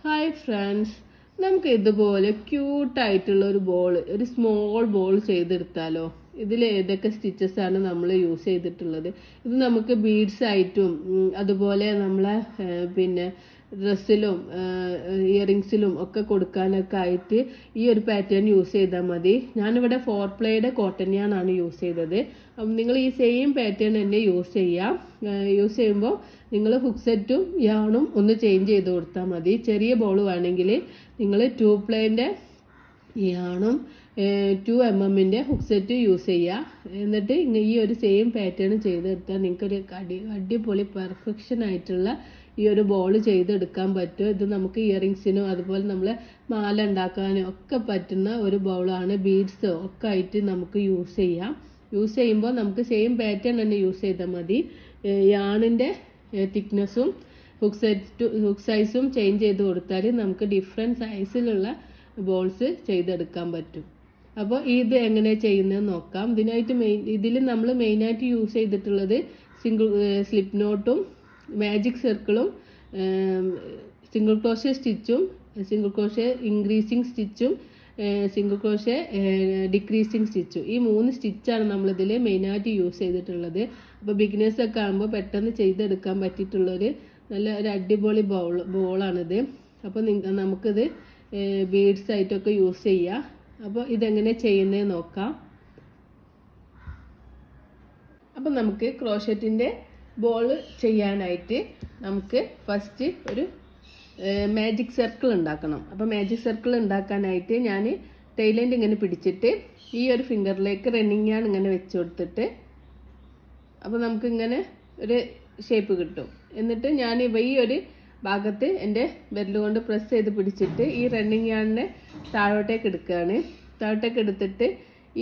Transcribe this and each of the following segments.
Hi friends, നമുക്ക് ഇതുപോലെ ക്യൂട്ടായിട്ടുള്ള ഒരു ബോൾ, ഒരു സ്മോൾ ബോൾ ചെയ്തെടുത്താലോ? ഇതിൽ ഏതൊക്കെ സ്റ്റിച്ചസ് ആണ് നമ്മൾ യൂസ് ചെയ്തിട്ടുള്ളത്? ഇത് നമുക്ക് ബീഡ്സ് ആയിട്ടും അതുപോലെ നമ്മളെ പിന്നെ ഡ്രസ്സിലും ഇയറിങ്സിലും ഒക്കെ കൊടുക്കാനൊക്കെ ആയിട്ട് ഈ ഒരു പാറ്റേൺ യൂസ് ചെയ്താൽ മതി. ഞാനിവിടെ 4 പ്ലേയുടെ കോട്ടൺ യാണാണ് യൂസ് ചെയ്തത്. നിങ്ങൾ ഈ സെയിം പാറ്റേൺ തന്നെ യൂസ് ചെയ്യാം. യൂസ് ചെയ്യുമ്പോൾ നിങ്ങൾ ഹുക്ക് സെറ്റും യാണും ഒന്ന് ചേഞ്ച് ചെയ്ത് കൊടുത്താൽ മതി. ചെറിയ ബോൾ വേണമെങ്കിൽ നിങ്ങൾ 2 പ്ലേൻ്റെ യാണും 2 mm ഹുക്ക് സെറ്റ് യൂസ് ചെയ്യുക. എന്നിട്ട് ഈ ഒരു സെയിം പാറ്റേൺ ചെയ്തെടുത്താൽ നിങ്ങൾക്കൊരു അടിപൊളി പെർഫെക്ഷൻ ആയിട്ടുള്ള ഈ ഒരു ബോൾ ചെയ്തെടുക്കാൻ പറ്റും. ഇത് നമുക്ക് ഇയറിങ്സിനും അതുപോലെ നമ്മൾ മാല ഉണ്ടാക്കാനും ഒക്കെ പറ്റുന്ന ഒരു ബോളാണ്. ബീഡ്സ് ഒക്കെ ആയിട്ട് നമുക്ക് യൂസ് ചെയ്യാം. യൂസ് ചെയ്യുമ്പോൾ നമുക്ക് സെയിം പാറ്റേൺ തന്നെ യൂസ് ചെയ്താൽ മതി. യാണിൻ്റെ തിക്നെസ്സും ഹുക്ക് സൈസും ചേഞ്ച് ചെയ്ത് കൊടുത്താൽ നമുക്ക് ഡിഫറെൻറ്റ് സൈസിലുള്ള ബോൾസ് ചെയ്തെടുക്കാൻ പറ്റും. അപ്പോൾ ഇത് എങ്ങനെ ചെയ്യുന്നത് നോക്കാം. ഇതിൽ നമ്മൾ മെയിനായിട്ട് യൂസ് ചെയ്തിട്ടുള്ളത് സ്ലിപ്പ് നോട്ടും മാജിക് സർക്കിളും സിംഗിൾ ക്രോഷേ സ്റ്റിച്ചും സിംഗിൾ ക്രോഷേ ഇൻക്രീസിങ് സ്റ്റിച്ചും സിംഗിൾ ക്രോഷേ ഡിക്രീസിങ് സ്റ്റിച്ചും, ഈ 3 സ്റ്റിച്ചാണ് നമ്മളിതിൽ മെയിനായിട്ട് യൂസ് ചെയ്തിട്ടുള്ളത്. അപ്പോൾ ബിഗിനേഴ്സൊക്കെ ആകുമ്പോൾ പെട്ടെന്ന് ചെയ്തെടുക്കാൻ പറ്റിയിട്ടുള്ളൊരു ഒരു അടിപൊളി ബോളാണിത്. അപ്പോൾ നമുക്കിത് ബീഡ്സ് ആയിട്ടൊക്കെ യൂസ് ചെയ്യാം. അപ്പോൾ ഇതെങ്ങനെ ചെയ്യുന്നത് നോക്കാം. അപ്പം നമുക്ക് ക്രോഷറ്റിൻ്റെ ബോൾ ചെയ്യാനായിട്ട് നമുക്ക് ഫസ്റ്റ് ഒരു മാജിക് സർക്കിൾ ഉണ്ടാക്കണം. അപ്പോൾ മാജിക് സർക്കിൾ ഉണ്ടാക്കാനായിട്ട് ഞാൻ ടൈലൻഡ് ഇങ്ങനെ പിടിച്ചിട്ട് ഈ ഒരു ഫിംഗറിലേക്ക് റണ്ണിങ് യാൺ ഇങ്ങനെ വെച്ച് കൊടുത്തിട്ട് അപ്പോൾ നമുക്കിങ്ങനെ ഒരു ഷേപ്പ് കിട്ടും. എന്നിട്ട് ഞാൻ ഈ ഒരു ഭാഗത്ത് എൻ്റെ വിരൽ കൊണ്ട് പ്രസ് ചെയ്ത് പിടിച്ചിട്ട് ഈ റണ്ണിങ് യാണിനെ താഴോട്ടേക്ക് എടുക്കുകയാണ്. താഴോട്ടേക്ക് എടുത്തിട്ട്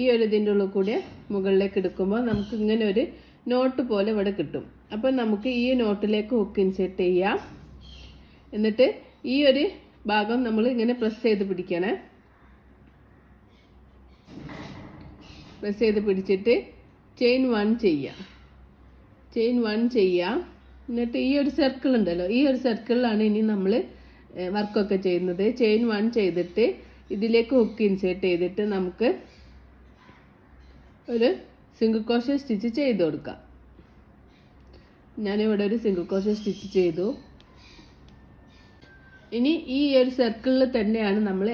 ഈ ഒരു ഇതിൻ്റെ ഉള്ളിൽ കൂടെ മുകളിലേക്ക് എടുക്കുമ്പോൾ നമുക്ക് ഇങ്ങനെ ഒരു നോട്ട് പോലെ ഇവിടെ കിട്ടും. അപ്പോൾ നമുക്ക് ഈ നോട്ടിലേക്ക് ഹുക്ക് ഇൻസേർട്ട് ചെയ്യാം. എന്നിട്ട് ഈ ഒരു ഭാഗം നമ്മൾ ഇങ്ങനെ പ്രസ് ചെയ്ത് പിടിക്കണേ. പ്രസ് ചെയ്ത് പിടിച്ചിട്ട് ചെയിൻ 1 ചെയ്യാം. ചെയിൻ 1 ചെയ്യാം. എന്നിട്ട് ഈ ഒരു സർക്കിൾ ഉണ്ടല്ലോ, ഈ ഒരു സർക്കിളിലാണ് ഇനി നമ്മൾ വർക്കൊക്കെ ചെയ്യുന്നത്. ചെയിൻ 1 ചെയ്തിട്ട് ഇതിലേക്ക് ഹുക്ക് ഇൻസേർട്ട് ചെയ്തിട്ട് നമുക്ക് ഒരു സിംഗിൾ ക്രോഷേ സ്റ്റിച്ച് ചെയ്ത് കൊടുക്കാം. ഞാനിവിടെ ഒരു സിംഗിൾ ക്രോഷേ സ്റ്റിച്ച് ചെയ്തു. ഇനി ഈ ഒരു സർക്കിളിൽ തന്നെയാണ് നമ്മൾ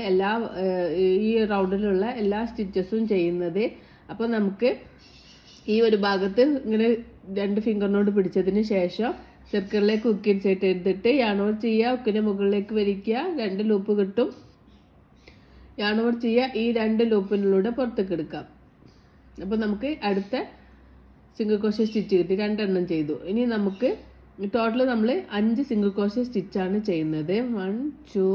ഈ റൗണ്ടിലുള്ള എല്ലാ സ്റ്റിച്ചസും ചെയ്യുന്നത്. അപ്പോൾ നമുക്ക് ഈ ഒരു ഭാഗത്ത് ഇങ്ങനെ 2 ഫിംഗറിനോട് പിടിച്ചതിന് ശേഷം സർക്കിളിലേക്ക് ഹുക്ക് ഇൻസേർട്ട് ചെയ്തിട്ട് യാണോർ ചെയ്യുക, ഹുക്കിൻ്റെ മുകളിലേക്ക് വലിക്കുക, 2 ലൂപ്പ് കിട്ടും. യാണോർ ചെയ്യുക, ഈ 2 ലൂപ്പിനുള്ളിലൂടെ പുറത്തേക്ക് എടുക്കാം. അപ്പോൾ നമുക്ക് അടുത്ത സിംഗിൾ ക്രോഷേ സ്റ്റിച്ച് കിട്ടി, 2 എണ്ണം ചെയ്തു. ഇനി നമുക്ക് ടോട്ടൽ നമ്മൾ 5 സിംഗിൾ ക്രോഷേ സ്റ്റിച്ചാണ് ചെയ്യുന്നത്. 1 2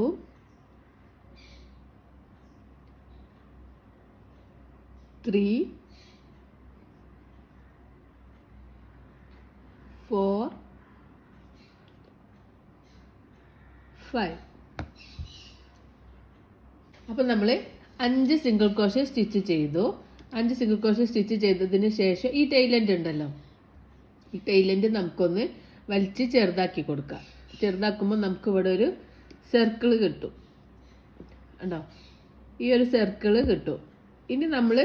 3 4 5. അപ്പോൾ നമ്മൾ 5 സിംഗിൾ ക്രോഷേ സ്റ്റിച്ച് ചെയ്തു. 5 സിംഗിൾ ക്രോഷേ സ്റ്റിച്ച് ചെയ്തതിന് ശേഷം ഈ ടൈലൻഡ് ഉണ്ടല്ലോ, ഈ ടൈലൻഡ് നമുക്കൊന്ന് വലിച്ച് ചെറുതാക്കി കൊടുക്കാം. ചെറുതാക്കുമ്പോൾ നമുക്ക് ഇവിടെ ഒരു സർക്കിൾ കിട്ടും. ഉണ്ടോ? ഈ ഒരു സർക്കിൾ കിട്ടും. ഇനി നമ്മൾ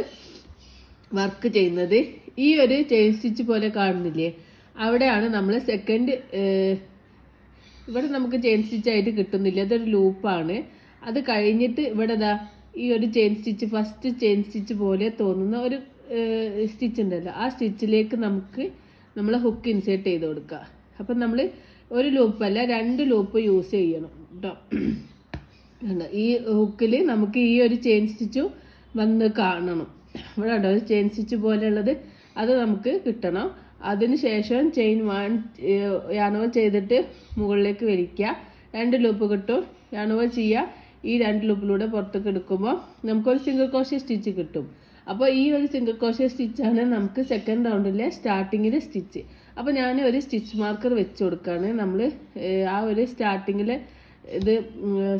വർക്ക് ചെയ്യുന്നത് ഈ ഒരു ചെയിൻ സ്റ്റിച്ച് പോലെ കാണുന്നില്ലേ, അവിടെയാണ് നമ്മൾ സെക്കൻഡ്. ഇവിടെ നമുക്ക് ചെയിൻ സ്റ്റിച്ച് ആയിട്ട് കിട്ടുന്നില്ല, അതൊരു ലൂപ്പാണ്. അത് കഴിഞ്ഞിട്ട് ഇവിടെ ഈ ഒരു chain stitch, first chain stitch പോലെ തോന്നുന്ന ഒരു സ്റ്റിച്ച് ഉണ്ടല്ലോ, ആ സ്റ്റിച്ചിലേക്ക് നമുക്ക് നമ്മൾ ഹുക്ക് ഇൻസേർട്ട് ചെയ്ത് കൊടുക്കുക. അപ്പം നമ്മൾ ഒരു ലൂപ്പല്ല 2 ലൂപ്പ് യൂസ് ചെയ്യണം കേട്ടോ. ഈ ഹുക്കിൽ നമുക്ക് ഈ ഒരു ചെയിൻ സ്റ്റിച്ച് വന്ന് കാണണം. ഇവിടെ ഉണ്ടോ ഒരു ചെയിൻ സ്റ്റിച്ച് പോലെയുള്ളത്, അത് നമുക്ക് കിട്ടണം. അതിന് ശേഷം ചെയിൻ 1 യാണോർ ചെയ്തിട്ട് മുകളിലേക്ക് വലിക്കുക, 2 ലൂപ്പ് കിട്ടും. യാണോർ ചെയ്യുക, ഈ 2 ലൂപ്പിലൂടെ പുറത്തേക്ക് എടുക്കുമ്പോൾ നമുക്കൊരു സിംഗിൾ ക്രോഷേ സ്റ്റിച്ച് കിട്ടും. അപ്പോൾ ഈ ഒരു സിംഗിൾ ക്രോഷേ സ്റ്റിച്ചാണ് നമുക്ക് സെക്കൻഡ് റൗണ്ടിലെ സ്റ്റാർട്ടിങ്ങിലെ സ്റ്റിച്ച്. അപ്പോൾ ഞാൻ ഒരു സ്റ്റിച്ച് മാർക്കർ വെച്ച് കൊടുക്കുകയാണ്. നമ്മൾ ആ ഒരു സ്റ്റാർട്ടിങ്ങിൽ ഇത്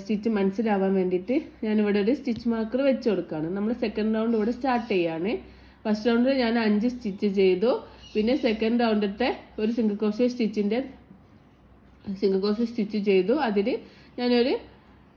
സ്റ്റിച്ച് മനസ്സിലാവാൻ വേണ്ടിയിട്ട് ഞാനിവിടെ ഒരു സ്റ്റിച്ച് മാർക്കർ വെച്ച് കൊടുക്കുകയാണ്. നമ്മൾ സെക്കൻഡ് റൗണ്ട് ഇവിടെ സ്റ്റാർട്ട് ചെയ്യാണ്. ഫസ്റ്റ് റൗണ്ടിൽ ഞാൻ 5 സ്റ്റിച്ച് ചെയ്തു. പിന്നെ സെക്കൻഡ് റൗണ്ടിലത്തെ ഒരു സിംഗിൾ ക്രോഷേ സ്റ്റിച്ച് ചെയ്തു. അതിൽ ഞാനൊരു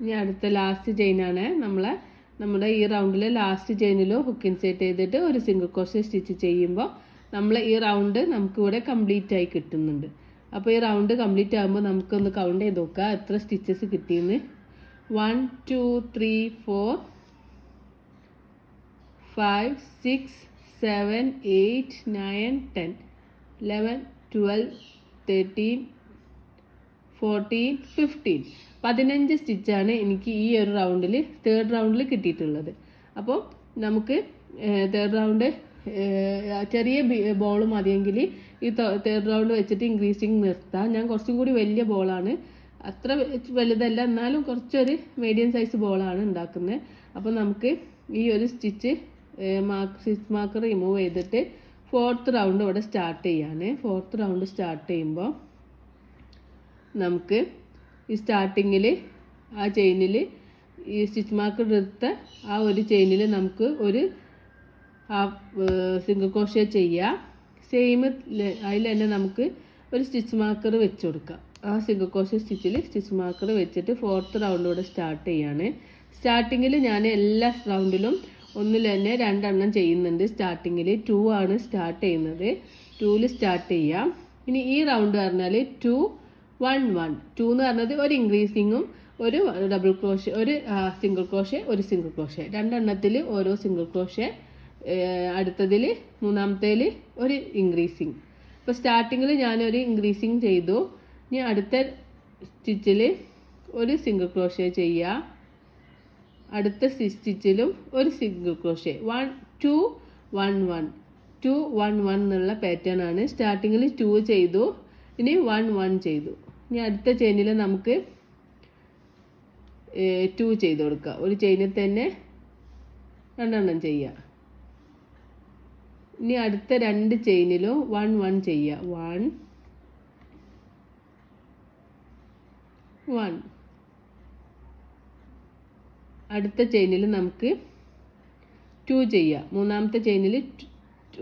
ഇനി അടുത്ത ലാസ്റ്റ് ചെയിനാണ് നമ്മുടെ ഈ റൗണ്ടിലെ ലാസ്റ്റ് ചെയിനിലും ഹുക്ക് ഇൻസേർട്ട് ചെയ്തിട്ട് ഒരു സിംഗിൾ ക്രോഷേ സ്റ്റിച്ച് ചെയ്യുമ്പോൾ ഈ റൗണ്ട് നമുക്കിവിടെ കംപ്ലീറ്റ് ആയി കിട്ടുന്നുണ്ട്. അപ്പോൾ ഈ റൗണ്ട് കംപ്ലീറ്റ് ആകുമ്പോൾ നമുക്കൊന്ന് കൗണ്ട് ചെയ്ത് നോക്കാം എത്ര സ്റ്റിച്ചസ് കിട്ടിയെന്ന്. 1 2 3 4 5 6 7 8 9 10 11 12 13 14 15 15 സ്റ്റിച്ചാണ് എനിക്ക് ഈ ഒരു റൗണ്ടിൽ തേർഡ് റൗണ്ടിൽ കിട്ടിയിട്ടുള്ളത്. അപ്പോൾ നമുക്ക് തേർഡ് റൗണ്ട് ചെറിയ ബോൾ മതിയെങ്കിൽ ഈ തേർഡ് റൗണ്ട് വെച്ചിട്ട് ഇൻക്രീസിങ് നിർത്താം. ഞാൻ കുറച്ചും കൂടി വലിയ ബോളാണ്, അത്ര വലുതല്ല, എന്നാലും കുറച്ചൊരു മീഡിയം സൈസ് ബോളാണ് ഉണ്ടാക്കുന്നത്. അപ്പോൾ നമുക്ക് ഈ ഒരു സ്റ്റിച്ച് മാർക്ക് റിമൂവ് ചെയ്തിട്ട് ഫോർത്ത് റൗണ്ട് ഇവിടെ സ്റ്റാർട്ട് ചെയ്യാണ്. ഫോർത്ത് റൗണ്ട് സ്റ്റാർട്ട് ചെയ്യുമ്പോൾ നമുക്ക് ഈ സ്റ്റാർട്ടിങ്ങിൽ ആ ചെയിനിൽ ഈ സ്റ്റിച്ച് മാർക്ക് എടുത്ത ആ ഒരു ചെയിനിൽ നമുക്ക് ഒരു സിംഗിൾ ക്രോഷേ ചെയ്യാം. സെയിം അതിൽ തന്നെ നമുക്ക് ഒരു സ്റ്റിച്ച് മാർക്കർ വെച്ച് കൊടുക്കാം. ആ സിംഗിൾ ക്രോഷേ സ്റ്റിച്ചിൽ സ്റ്റിച്ച് മാർക്കർ വെച്ചിട്ട് ഫോർത്ത് റൗണ്ട് ഇവിടെ സ്റ്റാർട്ട് ചെയ്യാണ്. സ്റ്റാർട്ടിങ്ങിൽ ഞാൻ എല്ലാ റൗണ്ടിലും ഒന്നിൽ തന്നെ 2 എണ്ണം ചെയ്യുന്നുണ്ട്. സ്റ്റാർട്ടിങ്ങിൽ 2 ആണ് സ്റ്റാർട്ട് ചെയ്യുന്നത്. 2ൽ സ്റ്റാർട്ട് ചെയ്യാം. ഇനി ഈ റൗണ്ട് പറഞ്ഞാൽ 2 1 1 2 എന്ന് പറഞ്ഞത് ഒരു ഇൻക്രീസിങ്ങും ഒരു ഡബിൾ ക്രോഷേ, ഒരു സിംഗിൾ ക്രോഷേ, ഒരു സിംഗിൾ ക്രോഷേ, 2 എണ്ണത്തിൽ ഓരോ സിംഗിൾ ക്രോഷേ, അടുത്തതിൽ മൂന്നാമത്തേൽ ഒരു ഇൻക്രീസിങ്. ഇപ്പോൾ സ്റ്റാർട്ടിങ്ങിൽ ഞാനൊരു ഇൻക്രീസിങ് ചെയ്തു. ഇനി അടുത്ത സ്റ്റിച്ചിൽ ഒരു സിംഗിൾ ക്രോഷേ ചെയ്യുക. അടുത്ത സ്റ്റിച്ചിലും ഒരു സിംഗിൾ ക്രോഷേ. 1 2 1 1 2 1 1 എന്നുള്ള പാറ്റേൺ ആണ്. സ്റ്റാർട്ടിങ്ങിൽ 2 ചെയ്തു, ഇനി 1 1 ചെയ്തു. ഇനി അടുത്ത ചെയിനിൽ നമുക്ക് 2 ചെയ്ത് കൊടുക്കുക. ഒരു ചെയിനിൽ തന്നെ 2 എണ്ണം ചെയ്യുക. ഇനി അടുത്ത 2 ചെയിനിലും 1 1 ചെയ്യുക. 1 1. അടുത്ത ചെയിനിൽ നമുക്ക് 2 ചെയ്യുക. മൂന്നാമത്തെ ചെയിനിൽ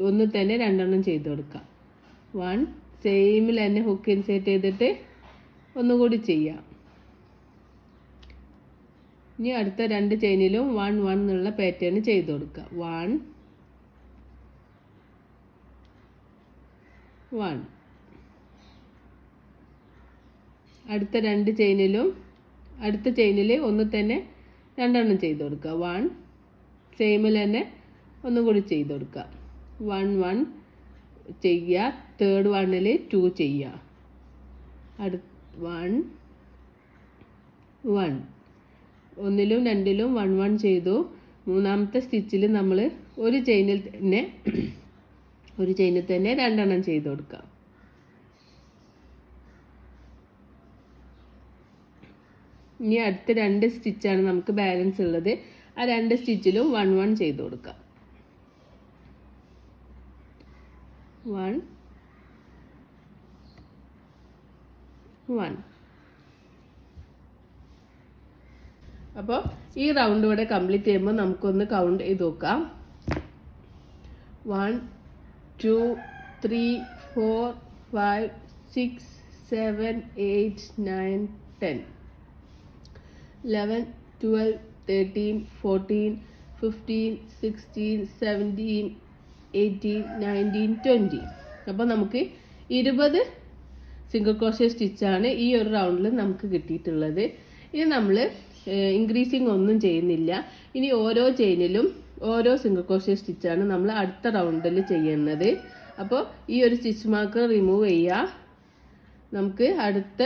ഒന്ന് തന്നെ 2 എണ്ണം ചെയ്ത് കൊടുക്കുക. 1 സെയിമിൽ തന്നെ ഹുക്ക് ഇൻസേർട്ട് ചെയ്തിട്ട് ഒന്നുകൂടി ചെയ്യാം. ഇനി അടുത്ത 2 ചെയിനിലും 1 1 എന്നുള്ള പാറ്റേൺ ചെയ്ത് കൊടുക്കുക. 1 1. അടുത്ത 2 ചെയിനിലും അടുത്ത ചെയിനിൽ ഒന്ന് തന്നെ 2 എണ്ണം ചെയ്ത് കൊടുക്കുക. 1 സെയിമിൽ തന്നെ ഒന്നും കൂടി ചെയ്ത് കൊടുക്കുക. 1 1 ചെയ്യുക. തേർഡ് 1ൽ 2 ചെയ്യുക. 1 1. ഒന്നിലും 2ലും 1 1 ചെയ്തു. മൂന്നാമത്തെ സ്റ്റിച്ചിൽ നമ്മൾ ഒരു ചെയിനിൽ തന്നെ 2 എണ്ണം ചെയ്ത് കൊടുക്കുക. ഇനി അടുത്ത 2 സ്റ്റിച്ചാണ് നമുക്ക് ബാലൻസ് ഉള്ളത്. ആ 2 സ്റ്റിച്ചിലും 1 1 ചെയ്ത് കൊടുക്കുക. 1 1. അപ്പോൾ ഈ റൗണ്ട് ഇവിടെ കംപ്ലീറ്റ് ചെയ്യുമ്പോൾ നമുക്കൊന്ന് കൗണ്ട് ചെയ്ത് നോക്കാം. 1 2 3 4 5 6 7 8 9 10 11 12 13 14 15 16 17 18 19 20. അപ്പോൾ നമുക്ക് 20 സിംഗിൾ ക്രോഷേ സ്റ്റിച്ചാണ് ഈ ഒരു റൗണ്ടിൽ നമുക്ക് കിട്ടിയിട്ടുള്ളത്. ഇനി നമ്മൾ ഇൻക്രീസിങ് ഒന്നും ചെയ്യുന്നില്ല. ഇനി ഓരോ ചെയിനിലും ഓരോ സിംഗിൾ ക്രോഷേ സ്റ്റിച്ചാണ് നമ്മൾ അടുത്ത റൗണ്ടിൽ ചെയ്യുന്നത്. അപ്പോൾ ഈ ഒരു സ്റ്റിച്ച് മാർക്ക് റിമൂവ് ചെയ്യുക. നമുക്ക് അടുത്ത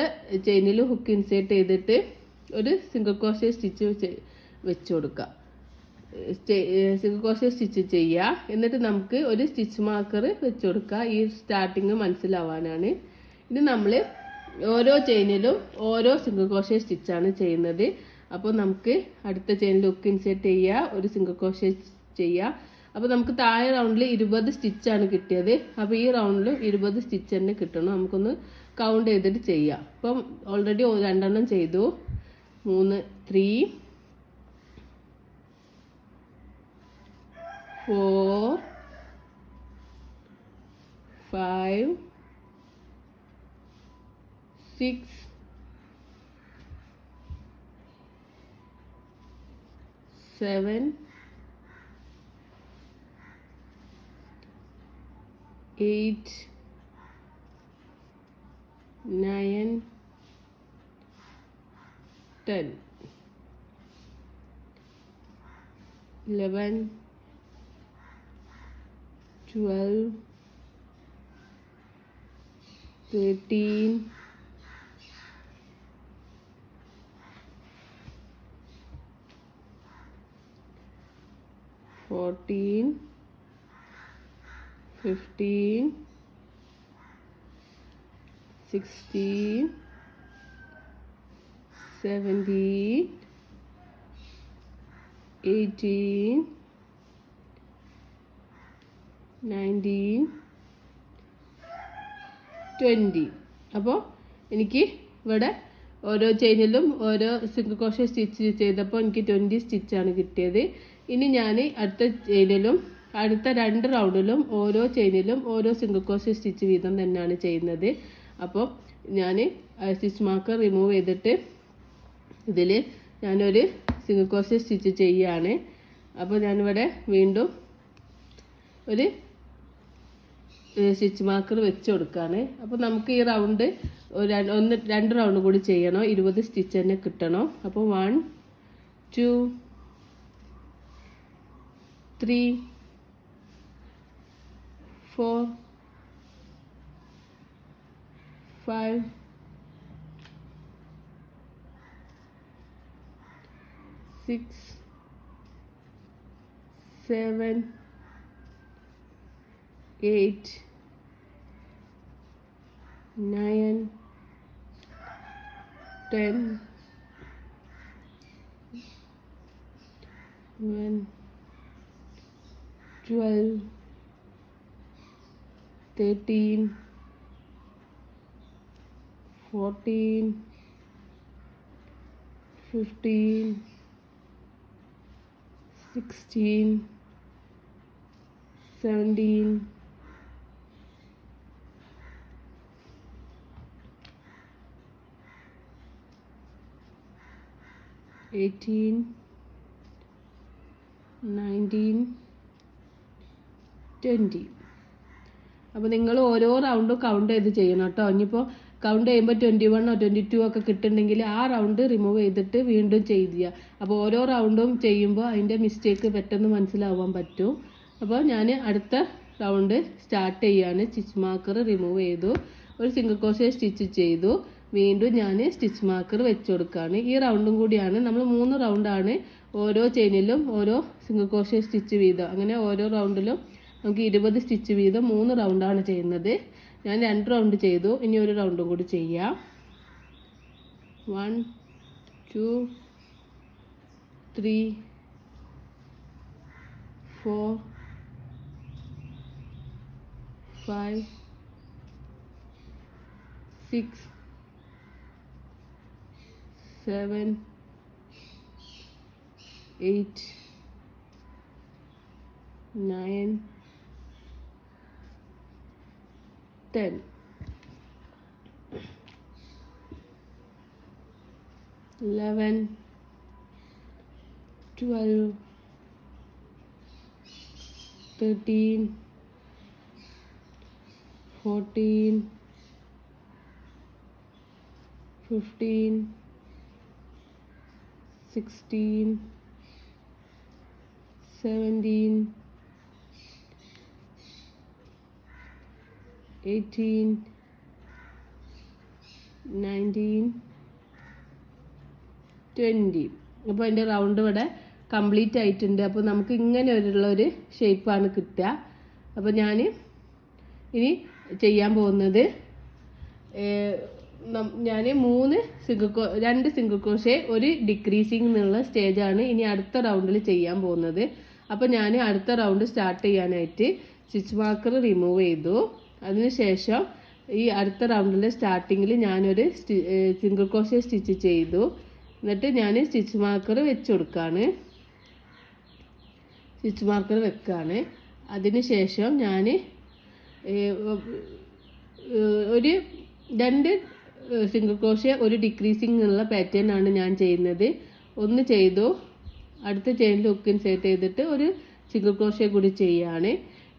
ചെയിനിൽ ഹുക്ക് ഇൻസേർട്ട് ചെയ്തിട്ട് ഒരു സിംഗിൾ ക്രോഷേ സ്റ്റിച്ച് വെച്ച് കൊടുക്കുക. സിംഗിൾ ക്രോഷേ സ്റ്റിച്ച് ചെയ്യുക. എന്നിട്ട് നമുക്ക് ഒരു സ്റ്റിച്ച് മാർക്കർ വെച്ച് കൊടുക്കുക. ഈ സ്റ്റാർട്ടിങ് മനസ്സിലാവാനാണ്. ഇത് നമ്മൾ ഓരോ ചെയിനിലും ഓരോ സിംഗിൾ ക്രോഷേ സ്റ്റിച്ചാണ് ചെയ്യുന്നത്. അപ്പോൾ നമുക്ക് അടുത്ത ചെയിനിൽ ഹുക്ക് ഇൻസേർട്ട് ചെയ്യുക, ഒരു സിംഗിൾ ക്രോഷേ ചെയ്യുക. അപ്പോൾ നമുക്ക് താഴെ റൗണ്ടിൽ 20 സ്റ്റിച്ചാണ് കിട്ടിയത്. അപ്പോൾ ഈ റൗണ്ടിലും 20 സ്റ്റിച്ച് തന്നെ കിട്ടണം. നമുക്കൊന്ന് കൗണ്ട് ചെയ്തിട്ട് ചെയ്യാം. അപ്പം ഓൾറെഡി 2 എണ്ണം ചെയ്തു. 3 3 4 5 6 7 8 9 10 11 12 13 14 15 16 17 18 19 20. അപ്പോൾ എനിക്ക് ഇവിടെ ഓരോ ചെയിനിലും ഓരോ സിംഗിൾ ക്രോഷേ സ്റ്റിച്ച് ചെയ്തപ്പോൾ എനിക്ക് 20 സ്റ്റിച്ചാണ് കിട്ടിയത്. ഇനി ഞാൻ അടുത്ത ചെയിനിലും അടുത്ത 2 റൗണ്ടിലും ഓരോ ചെയിനിലും ഓരോ സിംഗിൾ ക്രോഷേ സ്റ്റിച്ച് വീതം തന്നെയാണ് ചെയ്യുന്നത്. അപ്പോൾ ഞാൻ സ്റ്റിച്ച് മാർക്കർ റിമൂവ് ചെയ്തിട്ട് ഇതിൽ ഞാനൊരു സിംഗിൾ ക്രോഷേ സ്റ്റിച്ച് ചെയ്യുകയാണ്. അപ്പോൾ ഞാനിവിടെ വീണ്ടും ഒരു സ്റ്റിച്ച് മാർക്കർ വെച്ച് കൊടുക്കുകയാണ്. അപ്പോൾ നമുക്ക് ഈ റൗണ്ട് 2 റൗണ്ട് കൂടി ചെയ്യണം. 20 സ്റ്റിച്ച് തന്നെ കിട്ടണം. അപ്പോൾ 1 2 3 4 5 6 7 8 9 10 11 12 13 14 15 16 17 18 19 20. അപ്പോൾ നിങ്ങൾ ഓരോ റൗണ്ടും കൗണ്ട് ചെയ്ത് ചെയ്യണം കേട്ടോ. ഇനിയിപ്പോൾ കൗണ്ട് ചെയ്യുമ്പോൾ 21 22 ഒക്കെ കിട്ടുന്നുണ്ടെങ്കിൽ ആ റൗണ്ട് റിമൂവ് ചെയ്തിട്ട് വീണ്ടും ചെയ്യുക. അപ്പോൾ ഓരോ റൗണ്ടും ചെയ്യുമ്പോൾ അതിൻ്റെ മിസ്റ്റേക്ക് പെട്ടെന്ന് മനസ്സിലാവാൻ പറ്റും. അപ്പോൾ ഞാൻ അടുത്ത റൗണ്ട് സ്റ്റാർട്ട് ചെയ്യാണ്. സ്റ്റിച്ച് മാർക്കർ റിമൂവ് ചെയ്തു, ഒരു സിംഗിൾ ക്രോഷേ സ്റ്റിച്ച് ചെയ്തു, വീണ്ടും ഞാൻ സ്റ്റിച്ച് മാർക്കർ വെച്ച് കൊടുക്കുകയാണ്. ഈ റൗണ്ടും കൂടിയാണ് നമ്മൾ 3 റൗണ്ടാണ്. ഓരോ ചെയിനിലും ഓരോ സിംഗിൾ ക്രോഷേ സ്റ്റിച്ച് വീതം, അങ്ങനെ ഓരോ റൗണ്ടിലും നമുക്ക് 20 സ്റ്റിച്ച് വീതം 3 റൗണ്ടാണ് ചെയ്യുന്നത്. ഞാൻ 2 റൗണ്ട് ചെയ്തു, ഇനി ഒരു റൗണ്ടും കൂടി ചെയ്യാം. 1 2 3 4 5 6 7 8 9 10. 11 12 13 14 15 16 17 18 19 20. അപ്പോൾ അതിൻ്റെ റൗണ്ട് ഇവിടെ കംപ്ലീറ്റ് ആയിട്ടുണ്ട്. അപ്പോൾ നമുക്ക് ഇങ്ങനെ ഒരു ഷേപ്പാണ് കിട്ടുക. അപ്പോൾ ഞാൻ ഇനി ചെയ്യാൻ പോകുന്നത്, ഞാൻ 2 സിംഗിൾ ക്രോഷേ ഒരു ഡിക്രീസിങ് എന്നുള്ള സ്റ്റേജാണ് ഇനി അടുത്ത റൗണ്ടിൽ ചെയ്യാൻ പോകുന്നത്. അപ്പോൾ ഞാൻ അടുത്ത റൗണ്ട് സ്റ്റാർട്ട് ചെയ്യാനായിട്ട് സ്റ്റിച്ച് മാർക്കർ റിമൂവ് ചെയ്തു. അതിനുശേഷം ഈ അടുത്ത റൗണ്ടിലെ സ്റ്റാർട്ടിങ്ങിൽ ഞാനൊരു സിംഗിൾ ക്രോഷേ സ്റ്റിച്ച് ചെയ്തു. എന്നിട്ട് ഞാൻ സ്റ്റിച്ച് മാർക്കർ വെച്ച് കൊടുക്കുകയാണ്. സ്റ്റിച്ച് മാർക്കർ വെക്കുകയാണ്. അതിനുശേഷം ഞാൻ ഒരു 2 സിംഗിൾ ക്രോഷേ ഒരു ഡിക്രീസിങ് എന്നുള്ള പാറ്റേൺ ആണ് ഞാൻ ചെയ്യുന്നത്. ഒന്ന് ചെയ്തു, അടുത്ത ചെയിനിൽ ഹുക്ക് ഇൻസേർട്ട് ചെയ്തിട്ട് ഒരു സിംഗിൾ ക്രോഷ്യ കൂടി ചെയ്യാണ്.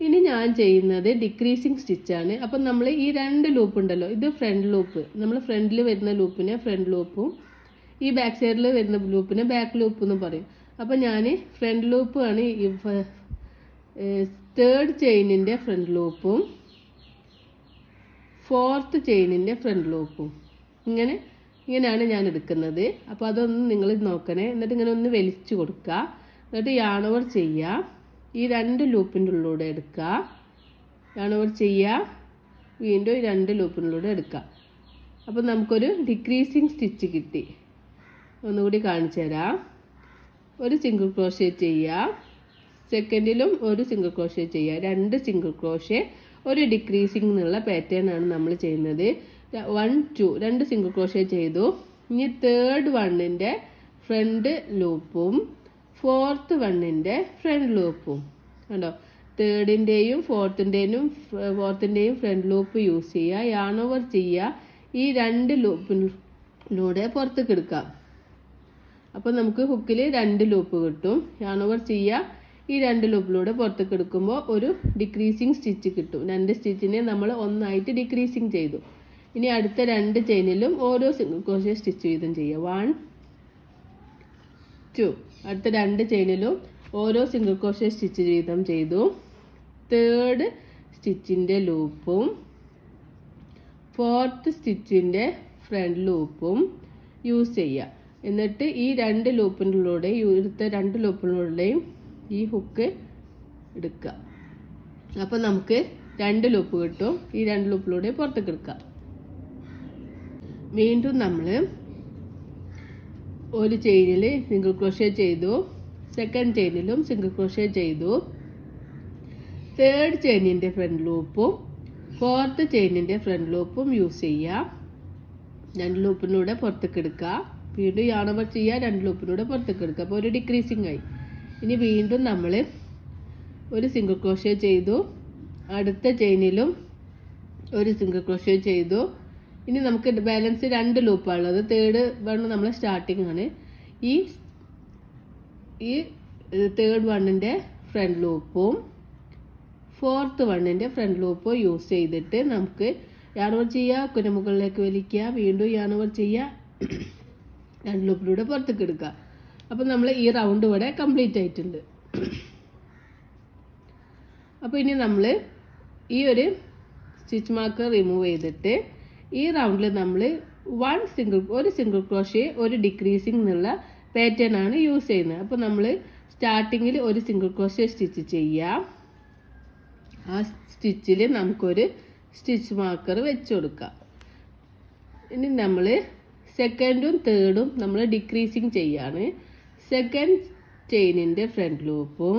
ഇനി ഞാൻ ചെയ്യുന്നത് ഡിക്രീസിങ് സ്റ്റിച്ചാണ്. അപ്പം നമ്മൾ ഈ 2 ലൂപ്പ് ഉണ്ടല്ലോ, ഇത് ഫ്രണ്ട് ലൂപ്പ്, നമ്മൾ ഫ്രണ്ടിൽ വരുന്ന ലൂപ്പിനെ ഫ്രണ്ട് ലൂപ്പും ഈ ബാക്ക് സൈഡിൽ വരുന്ന ലൂപ്പിനെ ബാക്ക് ലൂപ്പ് എന്ന് പറയും. അപ്പം ഞാൻ ഫ്രണ്ട് ലൂപ്പ് ആണ് ഈ 3rd ചെയിനിൻ്റെ ഫ്രണ്ട് ലൂപ്പും 4th ചെയിനിൻ്റെ ഫ്രണ്ട് ലൂപ്പും ഇങ്ങനെയാണ് ഞാൻ എടുക്കുന്നത്. അപ്പോൾ അതൊന്ന് നിങ്ങൾ നോക്കണേ. എന്നിട്ട് ഇങ്ങനെ ഒന്ന് വലിച്ചു കൊടുക്കുക. എന്നിട്ട് yarn over ചെയ്യുക. ഈ 2 ലൂപ്പിൻ്റെ ഉള്ളിലൂടെ എടുക്കുക, yarn over ചെയ്യുക, വീണ്ടും ഈ 2 ലൂപ്പിനുള്ളിലൂടെ എടുക്കുക. അപ്പോൾ നമുക്കൊരു ഡിക്രീസിങ് സ്റ്റിച്ച് കിട്ടി. ഒന്നുകൂടി കാണിച്ചു തരാം. ഒരു സിംഗിൾ ക്രോഷ്യ ചെയ്യുക, സെക്കൻഡിലും ഒരു സിംഗിൾ ക്രോഷ്യ ചെയ്യുക, 2 സിംഗിൾ ക്രോഷ്യ, ഒരു ഡിക്രീസിങ് എന്നുള്ള പാറ്റേൺ ആണ് നമ്മൾ ചെയ്യുന്നത്. 1 2 2 സിംഗിൾ ക്രോഷ്യ ചെയ്തു. ഇനി 3rd വണ്ണിൻ്റെ ഫ്രണ്ട് ലൂപ്പും 4th വണ്ണിൻ്റെ ഫ്രണ്ട് ലൂപ്പും കണ്ടോ, 3ഡിൻ്റെയും 4ത്തിൻ്റെയും ഫ്രണ്ട് ലൂപ്പ് യൂസ് ചെയ്യുക, yarn over ചെയ്യുക, ഈ 2 ലൂപ്പിലൂടെ പുറത്തേക്ക് എടുക്കാം. അപ്പോൾ നമുക്ക് ഹുക്കിൽ 2 ലൂപ്പ് കിട്ടും. yarn over ചെയ്യുക, ഈ 2 ലൂപ്പിലൂടെ പുറത്തേക്ക് എടുക്കുമ്പോൾ ഒരു ഡിക്രീസിങ് സ്റ്റിച്ച് കിട്ടും. 2 സ്റ്റിച്ചിനെ നമ്മൾ ഒന്നായിട്ട് ഡിക്രീസിങ് ചെയ്തു. ഇനി അടുത്ത 2 ചെയിനിലും ഓരോ സിംഗിൾ ക്രോഷ്യ സ്റ്റിച്ച് വീതം ചെയ്യുക. 1 2 അടുത്ത 2 ചെയിനിലും ഓരോ സിംഗിൾ ക്രോഷ്യ സ്റ്റിച്ച് വീതം ചെയ്തു. 3rd സ്റ്റിച്ചിൻ്റെ ലൂപ്പും 4th സ്റ്റിച്ചിൻ്റെ ഫ്രണ്ട് ലൂപ്പും യൂസ് ചെയ്യുക. എന്നിട്ട് ഈ 2 ലൂപ്പിനുള്ളിലൂടെ എടുത്ത 2 ലൂപ്പിനുള്ളിലെയും ഈ ഹുക്ക് എടുക്കുക. അപ്പോൾ നമുക്ക് 2 ലൂപ്പ് കിട്ടും. ഈ 2 ലൂപ്പിലൂടെ പുറത്തേക്ക് എടുക്കുക. വീണ്ടും നമ്മൾ ഒരു ചെയിനിൽ സിംഗിൾ ക്രോഷ്യ ചെയ്തു, സെക്കൻഡ് ചെയിനിലും സിംഗിൾ ക്രോഷ്യ ചെയ്തു, 3rd ചെയിനിൻ്റെ ഫ്രണ്ട് ലൂപ്പും 4th ചെയിനിൻ്റെ ഫ്രണ്ട് ലൂപ്പും യൂസ് ചെയ്യുക. 2 ലൂപ്പിലൂടെ പുറത്തേക്ക് എടുക്കുക. വീണ്ടും yarn over ചെയ്യുക, 2 ലൂപ്പിലൂടെ പുറത്തേക്ക് എടുക്കുക. അപ്പോൾ ഒരു ഡിക്രീസിങ് ആയി. ഇനി വീണ്ടും നമ്മൾ ഒരു സിംഗിൾ ക്രോഷ്യ ചെയ്തു, അടുത്ത ചെയിനിലും ഒരു സിംഗിൾ ക്രോഷ്യ ചെയ്തു. ഇനി നമുക്ക് ബാലൻസ് 2 ലൂപ്പാണുള്ളത്. 3rd വൺ നമ്മൾ സ്റ്റാർട്ടിങ് ആണ്. ഈ 3rd വണ്ണിൻ്റെ ഫ്രണ്ട് ലൂപ്പും 4th വണ്ണിൻ്റെ ഫ്രണ്ട് ലൂപ്പും യൂസ് ചെയ്തിട്ട് നമുക്ക് yarn over ചെയ്യുക, ഹുക്കിന് മുകളിലേക്ക് വലിക്കുക, വീണ്ടും yarn over ചെയ്യുക, 2 ലൂപ്പിലൂടെ പുറത്തേക്ക് എടുക്കുക. അപ്പോൾ നമ്മൾ ഈ റൗണ്ട് ഇവിടെ കംപ്ലീറ്റ് ആയിട്ടുണ്ട്. അപ്പോൾ ഇനി നമ്മൾ ഈ ഒരു സ്റ്റിച്ച് മാർക്കർ റിമൂവ് ചെയ്തിട്ട് ഈ റൗണ്ടിൽ നമ്മൾ ഒരു സിംഗിൾ ക്രോഷ്യ ഒരു ഡിക്രീസിങ് എന്നുള്ള പാറ്റേൺ ആണ് യൂസ് ചെയ്യുന്നത്. അപ്പോൾ നമ്മൾ സ്റ്റാർട്ടിങ്ങിൽ ഒരു സിംഗിൾ ക്രോഷ്യ സ്റ്റിച്ച് ചെയ്യുക. ആ സ്റ്റിച്ചിൽ നമുക്കൊരു സ്റ്റിച്ച് മാർക്കർ വെച്ച് കൊടുക്കാം. ഇനി നമ്മൾ സെക്കൻഡും 3ഡും നമ്മൾ ഡിക്രീസിങ് ചെയ്യാണ്. സെക്കൻഡ് ചെയിനിൻ്റെ ഫ്രണ്ട് ലൂപ്പും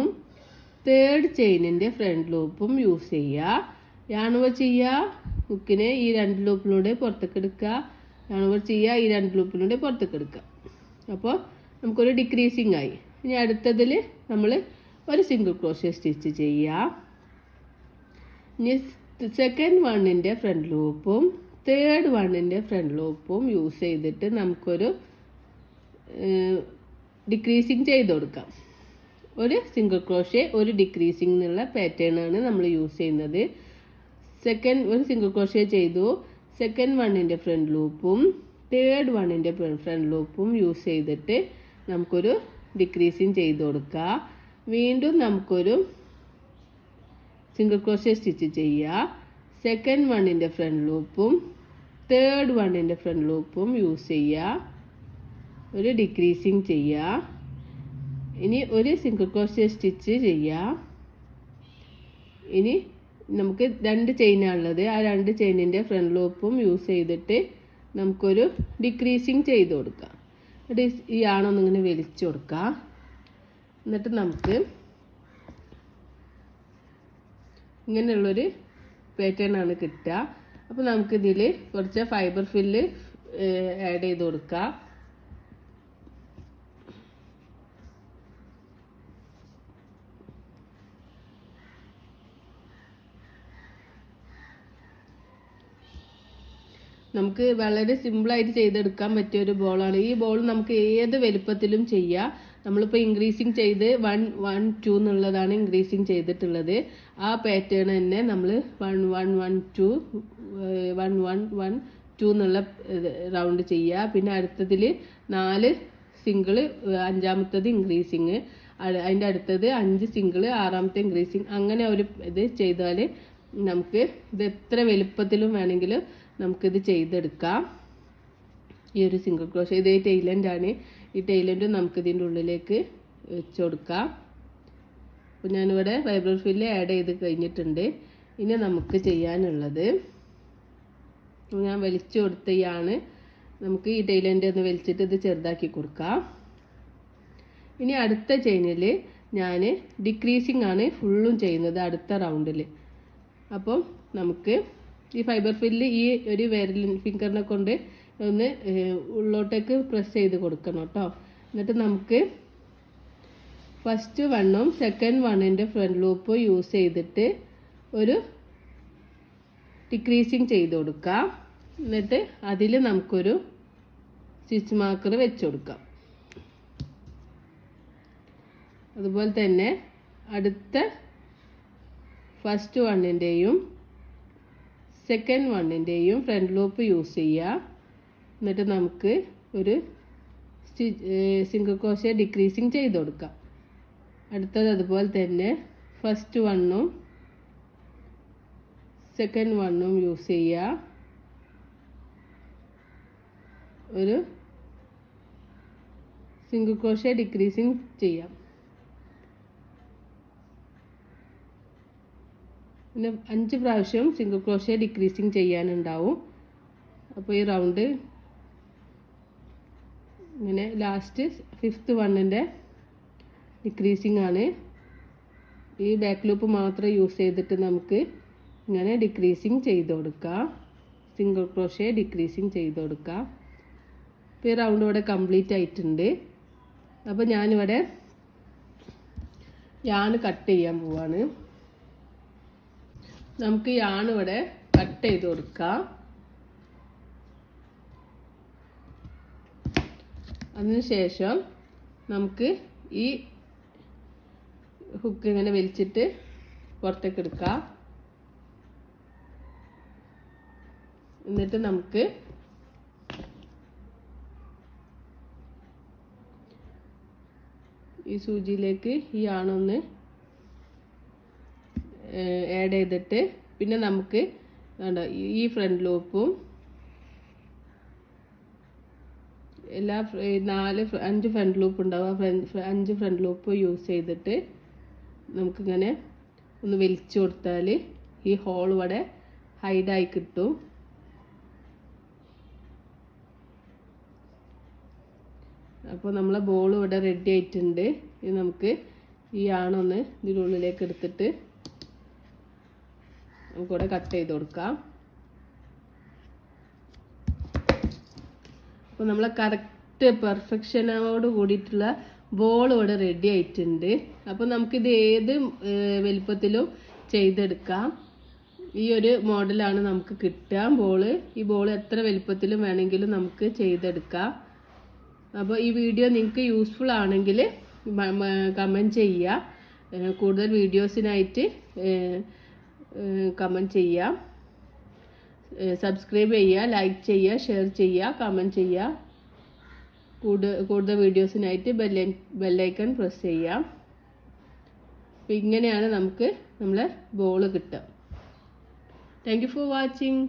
3rd ചെയിനിൻ്റെ ഫ്രണ്ട് ലൂപ്പും യൂസ് ചെയ്യുക. yarn over ചെയ്യുക, ഹുക്കിനെ ഈ 2 ലൂപ്പിലൂടെ പുറത്തേക്ക് എടുക്കുക, yarn over ചെയ്യുക, ഈ 2 ലൂപ്പിലൂടെ പുറത്തേക്ക് എടുക്കുക. അപ്പോൾ നമുക്കൊരു ഡിക്രീസിങ് ആയി. ഇനി അടുത്തതിൽ നമ്മൾ ഒരു സിംഗിൾ ക്രോഷ്യ സ്റ്റിച്ച് ചെയ്യുക. ഇനി സെക്കൻഡ് വണ്ണിൻ്റെ ഫ്രണ്ട് ലൂപ്പും 3rd വണ്ണിൻ്റെ ഫ്രണ്ട് ലൂപ്പും യൂസ് ചെയ്തിട്ട് നമുക്കൊരു ഡിക്രീസിങ് ചെയ്ത് കൊടുക്കാം. ഒരു സിംഗിൾ ക്രോഷ്യ ഒരു ഡിക്രീസിങ് എന്നുള്ള പാറ്റേൺ ആണ് നമ്മൾ യൂസ് ചെയ്യുന്നത്. ഒരു സിംഗിൾ ക്രോഷ്യ ചെയ്തു, സെക്കൻഡ് വണ്ണിൻ്റെ ഫ്രണ്ട് ലൂപ്പും 3rd വണ്ണിൻ്റെ ഫ്രണ്ട് ലൂപ്പും യൂസ് ചെയ്തിട്ട് നമുക്കൊരു ഡിക്രീസിങ് ചെയ്ത് കൊടുക്കുക. വീണ്ടും നമുക്കൊരു സിംഗിൾ ക്രോഷ്യ സ്റ്റിച്ച് ചെയ്യുക. സെക്കൻഡ് വണ്ണിൻ്റെ ഫ്രണ്ട് ലൂപ്പും 3rd വണ്ണിൻ്റെ ഫ്രണ്ട് ലൂപ്പും യൂസ് ചെയ്യുക, ഒരു ഡിക്രീസിങ് ചെയ്യുക. ഇനി ഒരു സിംഗിൾ ക്രോഷ്യ സ്റ്റിച്ച് ചെയ്യുക. ഇനി നമുക്ക് 2 ചെയിനാണുള്ളത്. ആ 2 ചെയിനിൻ്റെ ഫ്രണ്ട് ലൂപ്പും യൂസ് ചെയ്തിട്ട് നമുക്കൊരു ഡിക്രീസിങ് ചെയ്ത് കൊടുക്കാം. എന്നിട്ട് ഈ ആണൊന്നിങ്ങനെ വലിച്ചു കൊടുക്കുക. എന്നിട്ട് നമുക്ക് ഇങ്ങനെയുള്ളൊരു പാറ്റേൺ ആണ് കിട്ടുക. അപ്പോൾ നമുക്കിതിൽ കുറച്ച് ഫൈബർ ഫില്ല് ആഡ് ചെയ്ത് കൊടുക്കാം. നമുക്ക് വളരെ സിമ്പിളായിട്ട് ചെയ്തെടുക്കാൻ പറ്റിയ ഒരു ബോളാണ്. ഈ ബോൾ നമുക്ക് ഏത് വലുപ്പത്തിലും ചെയ്യാം. നമ്മളിപ്പോൾ ഇൻക്രീസിങ് ചെയ്ത് 1 1 2 എന്നുള്ളതാണ് ഇൻക്രീസിങ് ചെയ്തിട്ടുള്ളത്. ആ പാറ്റേൺ തന്നെ നമ്മൾ 1 1 1 2 1 1 1 2 എന്നുള്ള റൗണ്ട് ചെയ്യുക. പിന്നെ അടുത്തതിൽ 4 സിംഗിൾ, അഞ്ചാമത്തത് ഇൻക്രീസിങ്, അതിൻ്റെ അടുത്തത് 5 സിംഗിൾ, ആറാമത്തെ ഇൻക്രീസിങ്. അങ്ങനെ ഒരു ഇത് ചെയ്താൽ നമുക്ക് ഇത് എത്ര വലുപ്പത്തിലും വേണമെങ്കിലും നമുക്കിത് ചെയ്തെടുക്കാം. ഈ ഒരു സിംഗിൾ ക്രോഷേ ഇതേ ടൈലൻ്റാണ്. ഈ ടൈലൻ്റ് നമുക്കിതിൻ്റെ ഉള്ളിലേക്ക് വെച്ച് കൊടുക്കാം. അപ്പോൾ ഞാനിവിടെ ഫൈബർ ഫ്രില്ല് ആഡ് ചെയ്ത് കഴിഞ്ഞിട്ടുണ്ട്. ഇനി നമുക്ക് ചെയ്യാനുള്ളത്, ഞാൻ വലിച്ചു കൊടുത്തയാണ്, നമുക്ക് ഈ ടൈലൻ്റ് ഒന്ന് വലിച്ചിട്ട് ഇത് ചെറുതാക്കി കൊടുക്കാം. ഇനി അടുത്ത ചെയിനിൽ ഞാൻ ഡിക്രീസിങ് ആണ് ഫുള്ളും ചെയ്യുന്നത് അടുത്ത റൗണ്ടിൽ. അപ്പം നമുക്ക് ഈ ഫൈബർ ഫ്രില്ല് ഈ ഒരു ഫിംഗറിനെ കൊണ്ട് ഒന്ന് ഉള്ളോട്ടേക്ക് പ്രസ് ചെയ്ത് കൊടുക്കണം കേട്ടോ. എന്നിട്ട് നമുക്ക് ഫസ്റ്റ് വണ്ണും സെക്കൻഡ് വണ്ണിൻ്റെ ഫ്രണ്ട് ലൂപ്പ് യൂസ് ചെയ്തിട്ട് ഒരു ഡിക്രീസിങ് ചെയ്ത് കൊടുക്കാം. എന്നിട്ട് അതിൽ നമുക്കൊരു സ്റ്റിച്ച് മാർക്കർ വെച്ച് കൊടുക്കാം. അതുപോലെ തന്നെ അടുത്ത ഫസ്റ്റ് വണ്ണിൻ്റെയും സെക്കൻഡ് വണ്ണിൻ്റെയും ഫ്രണ്ട് ലൂപ്പ് യൂസ് ചെയ്യുക. എന്നിട്ട് നമുക്ക് ഒരു സിംഗിൾ ക്രോഷേ ഡിക്രീസിങ് ചെയ്ത് കൊടുക്കാം. അടുത്തത് അതുപോലെ തന്നെ ഫസ്റ്റ് വണ്ണും സെക്കൻഡ് വണ്ണും യൂസ് ചെയ്യുക. ഒരു സിംഗിൾ ക്രോഷേ ഡിക്രീസിങ് ചെയ്യാം. പിന്നെ 5 പ്രാവശ്യം സിംഗിൾ ക്രോഷേ ഡിക്രീസിങ് ചെയ്യാനുണ്ടാവും. അപ്പോൾ ഈ റൗണ്ട് ഇങ്ങനെ ലാസ്റ്റ് 5th വണ്ണിൻ്റെ ഡിക്രീസിങ് ആണ്. ഈ ബാക്ക് ലൂപ്പ് മാത്രം യൂസ് ചെയ്തിട്ട് നമുക്ക് ഇങ്ങനെ ഡിക്രീസിങ് ചെയ്ത് കൊടുക്കാം. സിംഗിൾ ക്രോഷേ ഡിക്രീസിങ് ചെയ്ത് കൊടുക്കാം. ഇപ്പോൾ ഈ റൗണ്ട് ഇവിടെ കംപ്ലീറ്റ് ആയിട്ടുണ്ട്. അപ്പോൾ ഞാനിവിടെ യാൺ കട്ട് ചെയ്യാൻ പോവാണ്. നമുക്ക് യാൺ ഇവിടെ കട്ട് ചെയ്ത് കൊടുക്കാം. അതിനുശേഷം നമുക്ക് ഈ ഹുക്ക് ഇങ്ങനെ വലിച്ചിട്ട് പുറത്തേക്ക് എടുക്കാം. എന്നിട്ട് നമുക്ക് ഈ സൂചിയിലേക്ക് ഈ യാണൊന്ന് ആഡ് ചെയ്തിട്ട് പിന്നെ നമുക്ക് ഈ ഫ്രണ്ട് ലൂപ്പും എല്ലാ 5 ഫ്രണ്ട് ലൂപ്പ് ഉണ്ടാവും. 5 ഫ്രണ്ട് ലൂപ്പ് യൂസ് ചെയ്തിട്ട് നമുക്കിങ്ങനെ ഒന്ന് വലിച്ചു കൊടുത്താൽ ഈ ഹോൾ ഇവിടെ ഹൈഡായി കിട്ടും. അപ്പോൾ നമ്മളെ ബോൾ ഇവിടെ റെഡി ആയിട്ടുണ്ട്. ഇത് നമുക്ക് ഈ യാണൊന്ന് ഇതിനുള്ളിലേക്ക് എടുത്തിട്ട് നമുക്കിവിടെ കട്ട് ചെയ്ത് കൊടുക്കാം. അപ്പോൾ നമ്മളെ കറക്റ്റ് പെർഫെക്ഷനോട് കൂടിയിട്ടുള്ള ബോൾ ഇവിടെ റെഡി ആയിട്ടുണ്ട്. അപ്പോൾ നമുക്കിത് ഏത് വലിപ്പത്തിലും ചെയ്തെടുക്കാം. ഈ ഒരു മോഡലാണ് നമുക്ക് കിട്ടുക ബോള്. ഈ ബോൾ എത്ര വലിപ്പത്തിലും വേണമെങ്കിലും നമുക്ക് ചെയ്തെടുക്കാം. അപ്പോൾ ഈ വീഡിയോ നിങ്ങൾക്ക് യൂസ്ഫുൾ ആണെങ്കിൽ കമൻറ്റ് ചെയ്യുക. കൂടുതൽ വീഡിയോസിനായിട്ട് കമൻറ്റ് ചെയ്യുക, സബ്സ്ക്രൈബ് ചെയ്യുക, ലൈക്ക് ചെയ്യുക, ഷെയർ ചെയ്യുക, കമൻറ്റ് ചെയ്യുക. കൂടുതൽ വീഡിയോസിനായിട്ട് ബെല്ലൈക്കൺ പ്രസ് ചെയ്യുക. അപ്പോൾ ഇങ്ങനെയാണ് നമുക്ക് നമ്മളെ ബോൾ കിട്ടുക. Thank you for watching.